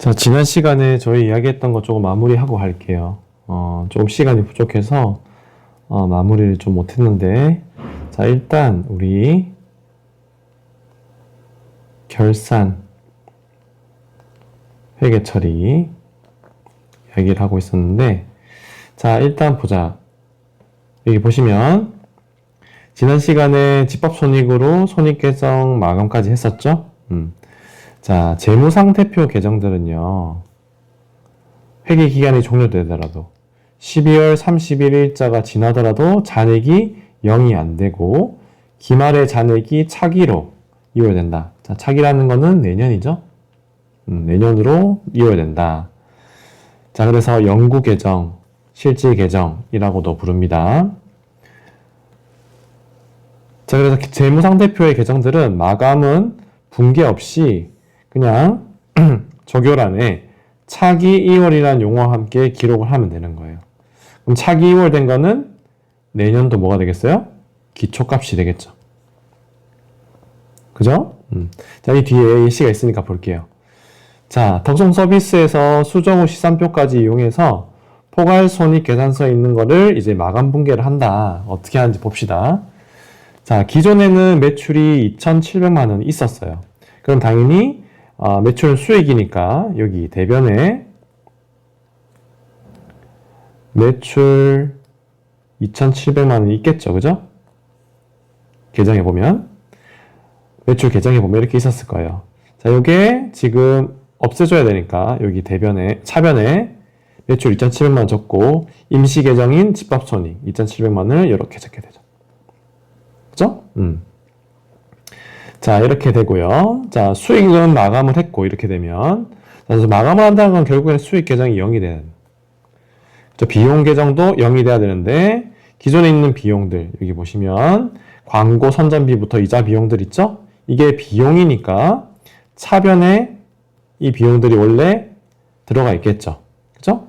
자, 지난 시간에 저희 이야기했던 거 조금 마무리하고 갈게요. 조금 시간이 부족해서 마무리를 좀 못했는데, 자, 일단 우리 결산 회계 처리 이야기를 하고 있었는데, 자, 일단 보자. 여기 보시면 지난 시간에 집합손익으로 손익계정 마감까지 했었죠? 자, 재무상태표 계정들은요, 회계기간이 종료되더라도 12월 31일자가 지나더라도 잔액이 0이 안 되고 기말의 잔액이 차기로 이월된다. 자, 차기라는 거는 내년이죠? 내년으로 이월된다. 자, 그래서 영구계정, 실질계정이라고도 부릅니다. 자, 그래서 재무상태표의 계정들은 마감은 분계 없이 그냥 조결안에 차기 2월이라는 용어와 함께 기록을 하면 되는 거예요. 그럼 차기 2월 된 거는 내년도 뭐가 되겠어요? 기초값이 되겠죠. 그죠? 자, 이 뒤에 예시가 있으니까 볼게요. 자, 덕송 서비스에서 수정 후 시산표까지 이용해서 포괄손익계산서에 있는 거를 이제 마감 분계를 한다. 어떻게 하는지 봅시다. 자, 기존에는 매출이 2,700만 원이 있었어요. 그럼 당연히 매출은 수익이니까 여기 대변에 매출 2,700만 원이 있겠죠. 그죠? 계정해 보면 매출 계정해 보면 이렇게 있었을 거예요. 자, 요게 지금 없애줘야 되니까 여기 대변에 차변에 매출 2,700만 원 적고 임시 계정인 집합손익 2,700만 원을 이렇게 적게 되죠. 그죠? 자, 이렇게 되고요. 자, 수익은 마감을 했고, 이렇게 되면. 자, 그래서 마감을 한다는 건 결국엔 수익 계정이 0이 되는. 비용 계정도 0이 돼야 되는데, 기존에 있는 비용들, 여기 보시면, 광고 선전비부터 이자 비용들 있죠? 이게 비용이니까, 차변에 이 비용들이 원래 들어가 있겠죠. 그죠?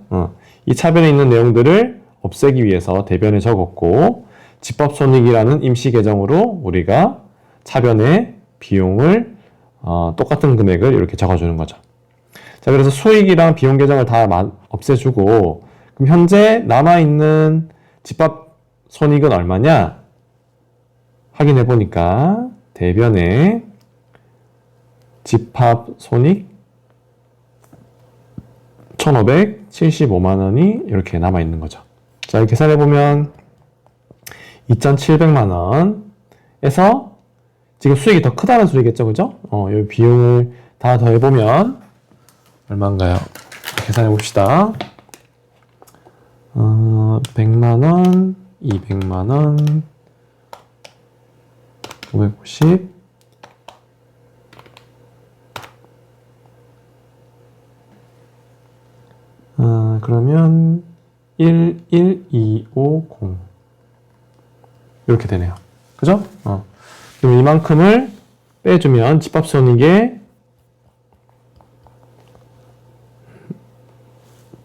이 차변에 있는 내용들을 없애기 위해서 대변에 적었고, 집합손익이라는 임시 계정으로 우리가 차변에 비용을 똑같은 금액을 이렇게 적어주는 거죠. 자, 그래서 수익이랑 비용 계정을 다 없애주고 그럼 현재 남아있는 집합손익은 얼마냐? 확인해 보니까 대변에 집합손익 1,575만 원이 이렇게 남아있는 거죠. 자, 계산해 보면 2,700만 원에서 지금 수익이 더 크다는 소리겠죠, 그죠? 이 비용을 다 더해보면 얼마인가요? 계산해 봅시다. 100만 원, 200만 원, 550, 그러면 11250 이렇게 되네요. 그죠? 그럼 이만큼을 빼주면 집합손익에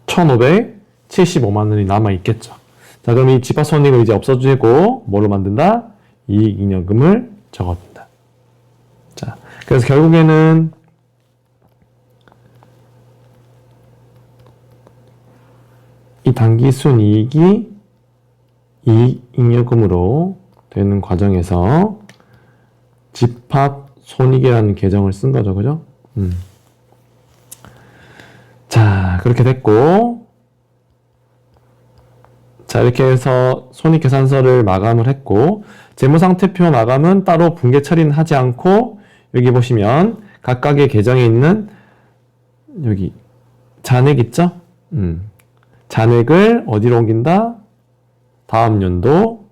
1,575만 원이 남아있겠죠. 자, 그럼 이 집합손익을 이제 없어주고 뭐로 만든다? 이익잉여금을 적어둔다. 자, 그래서 결국에는 이 당기순이익이 이익잉여금으로 되는 과정에서 집합손익이라는 계정을 쓴 거죠. 그죠? 자, 그렇게 됐고 자, 이렇게 해서 손익계산서를 마감을 했고 재무상태표 마감은 따로 분계 처리는 하지 않고 여기 보시면 각각의 계정에 있는 여기 잔액 있죠? 잔액을 어디로 옮긴다? 다음 연도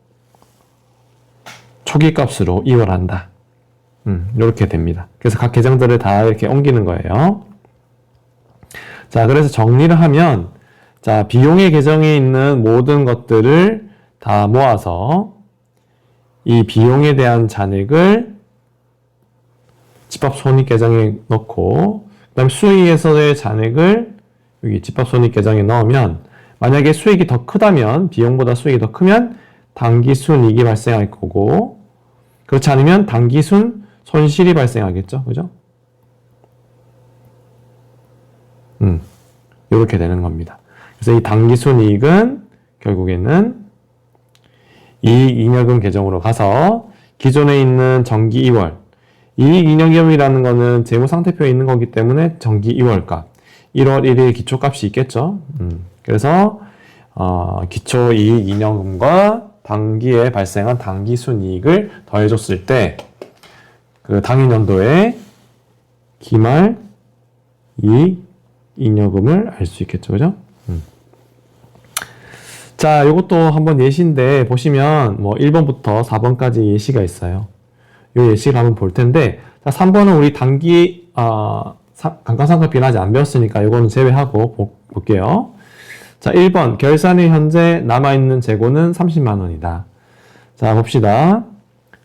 초기값으로 이월한다. 이렇게 됩니다. 그래서 각 계정들을 다 이렇게 옮기는 거예요. 자, 그래서 정리를 하면, 자, 비용의 계정에 있는 모든 것들을 다 모아서 이 비용에 대한 잔액을 집합손익 계정에 넣고, 그 다음에 수익에서의 잔액을 여기 집합손익 계정에 넣으면, 만약에 수익이 더 크다면, 비용보다 수익이 더 크면 당기순이익이 발생할 거고, 그렇지 않으면 당기순 손실이 발생하겠죠. 그죠? 이렇게 되는 겁니다. 그래서 이 당기순이익은 결국에는 이익잉여금 계정으로 가서 기존에 있는 정기 2월 이익잉여금이라는 거는 재무상태표에 있는 거기 때문에 정기 2월값 1월 1일 기초값이 있겠죠. 그래서 기초이익잉여금과 당기에 발생한 당기순이익을 더해줬을 때 그 당일연도의 기말 이익잉여금을 알 수 있겠죠. 그죠? 자, 이것도 한번 예시인데 보시면 뭐 1번부터 4번까지 예시가 있어요. 이 예시를 한번 볼 텐데, 자, 3번은 우리 단기 감가상각비는 아직 안 배웠으니까 이거는 제외하고 볼게요. 자, 1번 결산일 현재 남아있는 재고는 30만 원이다. 자, 봅시다.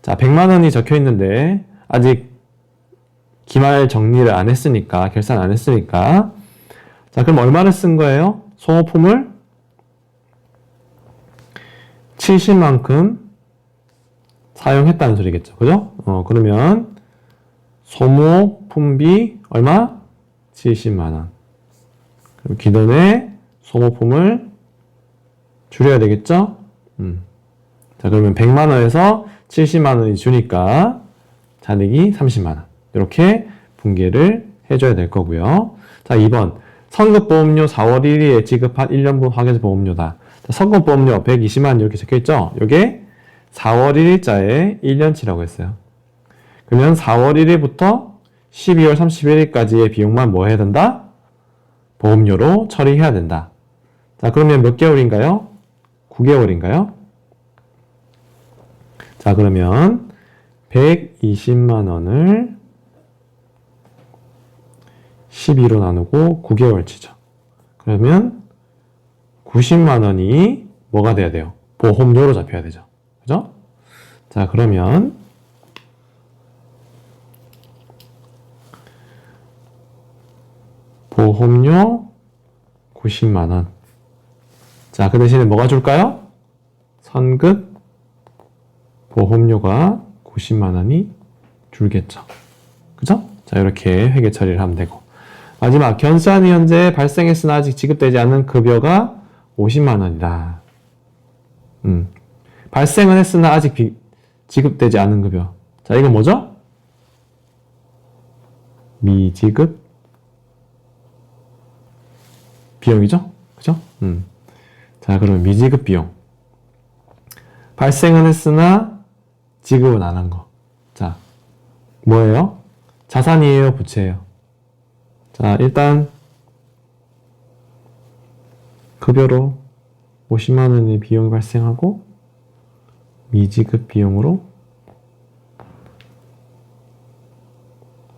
자, 100만 원이 적혀 있는데 아직 기말 정리를 안 했으니까, 결산 안 했으니까, 자, 그럼 얼마를 쓴 거예요? 소모품을 70만큼 사용했다는 소리겠죠. 그죠? 그러면 소모품비 얼마? 70만원. 그럼 기존의 소모품을 줄여야 되겠죠? 자, 그러면 100만원에서 70만원이 주니까 잔액이 30만원. 이렇게 분계를 해줘야 될 거고요. 자, 2번. 선급보험료 4월 1일에 지급한 1년분 확인보험료다. 선급보험료 120만 이렇게 적혀있죠? 이게 4월 1일자에 1년치라고 했어요. 그러면 4월 1일부터 12월 31일까지의 비용만 뭐 해야 된다? 보험료로 처리해야 된다. 자, 그러면 몇 개월인가요? 9개월인가요? 자, 그러면 120만 원을 12로 나누고 9개월치죠. 그러면 90만 원이 뭐가 돼야 돼요? 보험료로 잡혀야 되죠. 그죠? 자, 그러면 보험료 90만 원. 자, 그 대신에 뭐가 줄까요? 선급 보험료가 90만 원이 줄겠죠. 그죠? 자, 이렇게 회계 처리를 하면 되고. 마지막, 결산이 현재 발생했으나 아직 지급되지 않은 급여가 50만 원이다. 발생은 했으나 아직 지급되지 않은 급여. 자, 이건 뭐죠? 미지급 비용이죠? 그죠? 자, 그러면 미지급 비용. 발생은 했으나 지급은 안 한 거. 자, 뭐예요? 자산이에요? 부채예요? 자, 일단 급여로 50만 원의 비용이 발생하고 미지급 비용으로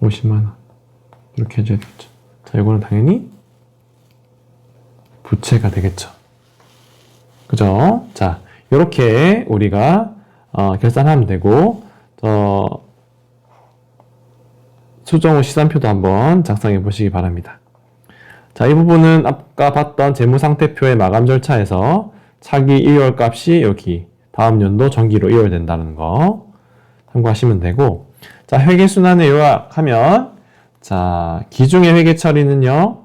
50만 원 이렇게 해줘야 되겠죠. 자, 이거는 당연히 부채가 되겠죠. 그죠? 자, 이렇게 우리가 결산하면 되고, 수정 후 시산표도 한번 작성해 보시기 바랍니다. 자, 이 부분은 아까 봤던 재무상태표의 마감 절차에서 차기 1월 값이 여기 다음 연도 정기로 이월된다는 거 참고하시면 되고, 자, 회계순환을 요약하면, 자, 기중의 회계 처리는요,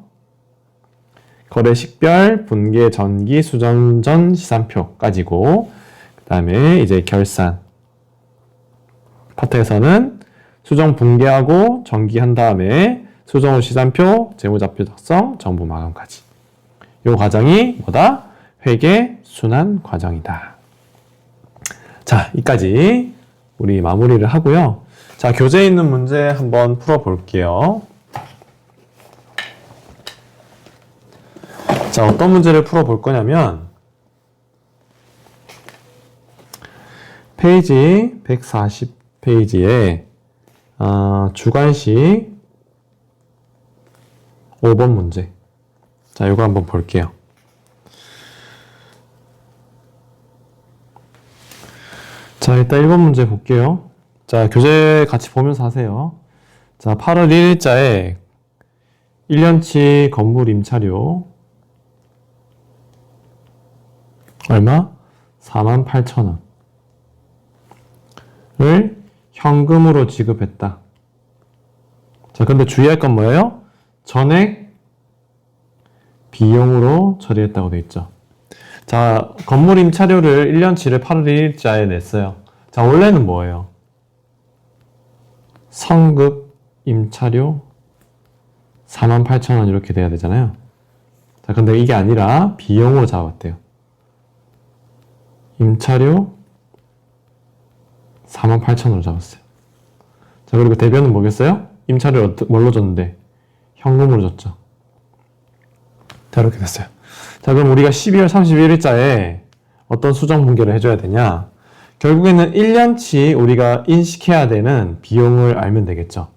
거래 식별, 분계 전기, 수정 전 시산표까지고, 그 다음에 이제 결산 파트에서는 수정 분계하고 정기한 다음에 수정 후 시산표, 재무자표 작성, 정부 마감까지. 이 과정이 뭐다? 회계 순환 과정이다. 자, 여기까지 우리 마무리를 하고요. 자, 교재에 있는 문제 한번 풀어볼게요. 자, 어떤 문제를 풀어볼 거냐면 페이지 140페이지에 주관식 5번 문제. 자, 이거 한번 볼게요. 자, 일단 1번 문제 볼게요. 자, 교재 같이 보면서 하세요. 자, 8월 1일자에 1년치 건물 임차료 얼마? 48,000원을 현금으로 지급했다. 자, 근데 주의할 건 뭐예요? 전액 비용으로 처리했다고 되어 있죠. 자, 건물 임차료를 1년치를 8월 1일자에 냈어요. 자, 원래는 뭐예요? 성급 임차료 48,000원 이렇게 돼야 되잖아요. 자, 근데 이게 아니라 비용으로 잡았대요. 임차료 48,000원으로 잡았어요. 자, 그리고 대변은 뭐겠어요? 임차료를 뭘로 줬는데? 현금으로 줬죠. 자, 이렇게 됐어요. 자, 그럼 우리가 12월 31일자에 어떤 수정 분계를 해줘야 되냐? 결국에는 1년치 우리가 인식해야 되는 비용을 알면 되겠죠.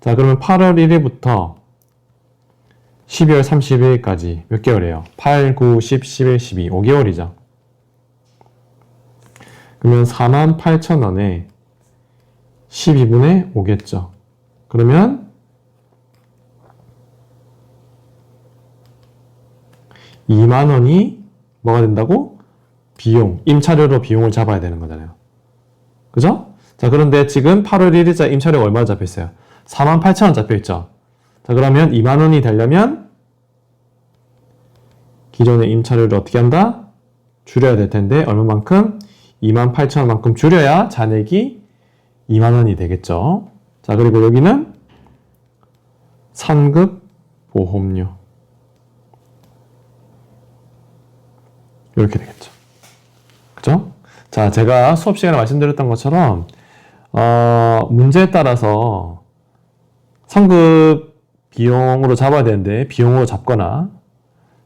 자, 그러면 8월 1일부터 12월 31일까지 몇 개월이에요? 8, 9, 10, 11, 12, 5개월이죠. 그러면 48,000원에 12분의 5겠죠. 그러면 20,000원이 뭐가 된다고? 비용, 임차료로 비용을 잡아야 되는 거잖아요. 그죠? 자, 그런데 지금 8월 1일자 임차료가 얼마 잡혀 있어요? 48,000원 잡혀 있죠. 자, 그러면 20,000원이 되려면 기존의 임차료를 어떻게 한다? 줄여야 될 텐데 얼마만큼? 28,000원만큼 줄여야 잔액이 20,000원이 되겠죠. 자, 그리고 여기는 상급 보험료 이렇게 되겠죠. 그죠? 자, 제가 수업 시간에 말씀드렸던 것처럼 문제에 따라서 성급 비용으로 잡아야 되는데 비용으로 잡거나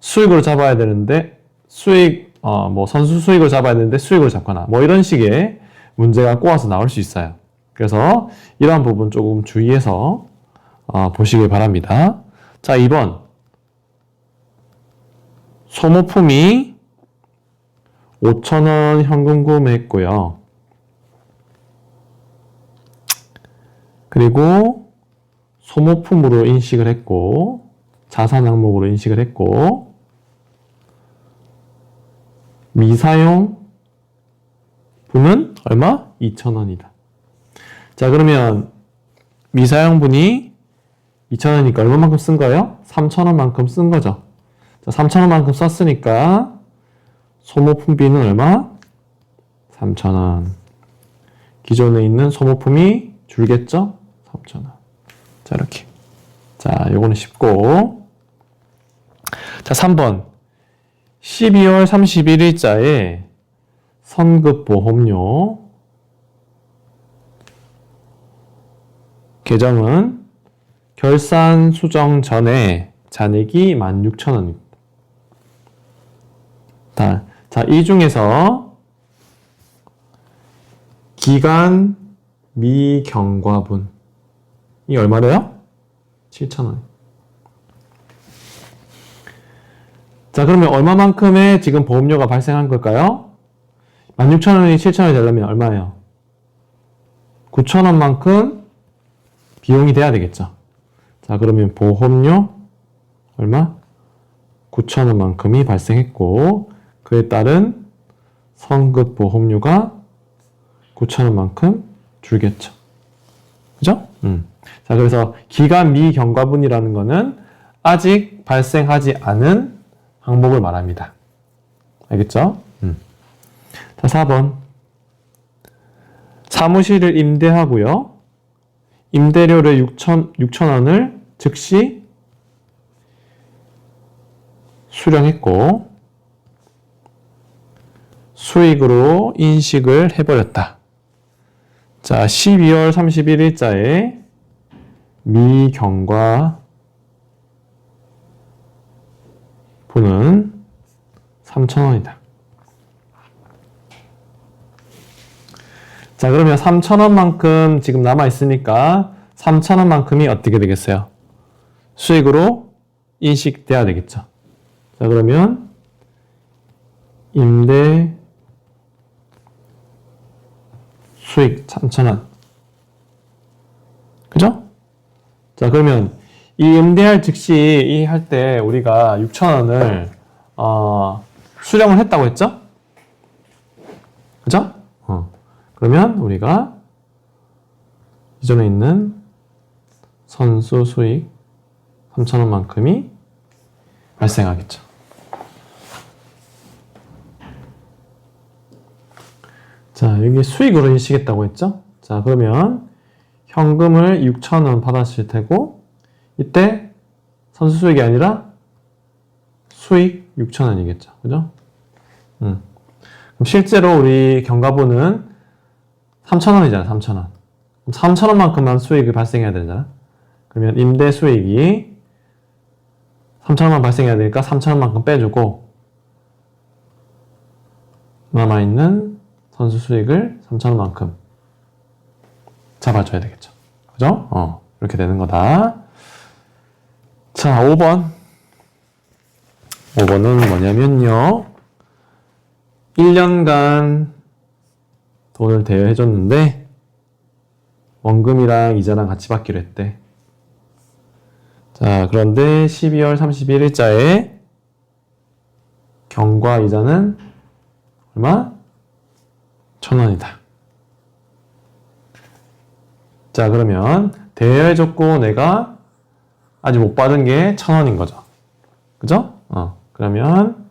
수익으로 잡아야 되는데 선수 수익으로 잡아야 되는데 수익으로 잡거나 뭐 이런 식의 문제가 꼬아서 나올 수 있어요. 그래서 이러한 부분 조금 주의해서 보시길 바랍니다. 자, 2번 소모품이 5,000원 현금 구매했고요. 그리고 소모품으로 인식을 했고 자산 항목으로 인식을 했고 미사용 분은 얼마? 2,000원이다. 자, 그러면 미사용분이 2,000원이니까 얼마만큼 쓴 거예요? 3,000원만큼 쓴 거죠. 자, 3,000원만큼 썼으니까 소모품비는 얼마? 3,000원. 기존에 있는 소모품이 줄겠죠? 3,000원. 자, 이렇게. 자, 요거는 쉽고. 자, 3번. 12월 31일자에 선급보험료 계정은 결산 수정 전에 잔액이 16,000원입니다. 자, 이 중에서 기간 미경과분이 얼마래요? 7,000원. 자, 그러면 얼마만큼의 지금 보험료가 발생한 걸까요? 16,000원이 7,000원이 되려면 얼마예요? 9,000원만큼 비용이 돼야 되겠죠. 자, 그러면 보험료 얼마? 9,000원만큼이 발생했고 그에 따른 선급 보험료가 9,000원만큼 줄겠죠. 그죠? 자, 그래서 기간 미경과분이라는 거는 아직 발생하지 않은 항목을 말합니다. 알겠죠? 자, 4번. 사무실을 임대하고요. 임대료를 6,000원을 즉시 수령했고 수익으로 인식을 해버렸다. 자, 12월 31일자에 미경과 분은 3,000원이다. 자, 그러면 3,000원만큼 지금 남아있으니까 3,000원만큼이 어떻게 되겠어요? 수익으로 인식돼야 되겠죠. 자, 그러면 임대 수익 3,000원. 그죠? 자, 그러면 이 임대할 즉시 이 할 때 우리가 6,000원을 수령을 했다고 했죠? 그죠? 그러면 우리가 기존에 있는 선수 수익 3,000원만큼이 발생하겠죠. 자, 여기 수익으로 인식했다고 했죠? 자, 그러면 현금을 6,000원 받았을 테고 이때 선수 수익이 아니라 수익 6,000원이겠죠. 그죠? 그럼 실제로 우리 경과보는 3,000원이잖아, 3,000원. 3,000원만큼만 수익이 발생해야 되잖아. 그러면 임대 수익이 3,000원만 발생해야 되니까 3,000원만큼 빼주고 남아있는 선수 수익을 3,000원만큼 잡아줘야 되겠죠. 그죠? 이렇게 되는 거다. 자, 5번. 5번은 뭐냐면요. 1년간 돈을 대여해줬는데 원금이랑 이자랑 같이 받기로 했대. 자, 그런데 12월 31일자에 경과 이자는 얼마? 1,000원이다. 자, 그러면 대여해줬고 내가 아직 못 받은 게 1,000원인 거죠. 그죠? 그러면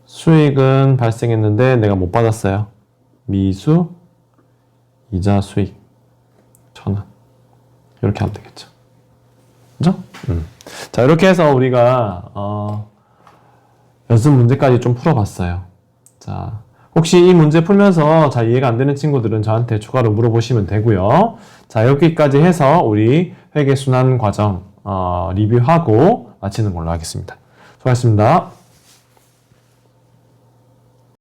수익은 발생했는데 내가 못 받았어요. 미수, 이자 수익 1,000원. 이렇게 하면 되겠죠. 그죠? 자, 이렇게 해서 우리가 연습 문제까지 좀 풀어봤어요. 자, 혹시 이 문제 풀면서 잘 이해가 안 되는 친구들은 저한테 추가로 물어보시면 되고요. 자, 여기까지 해서 우리 회계순환 과정 리뷰하고 마치는 걸로 하겠습니다. 수고하셨습니다.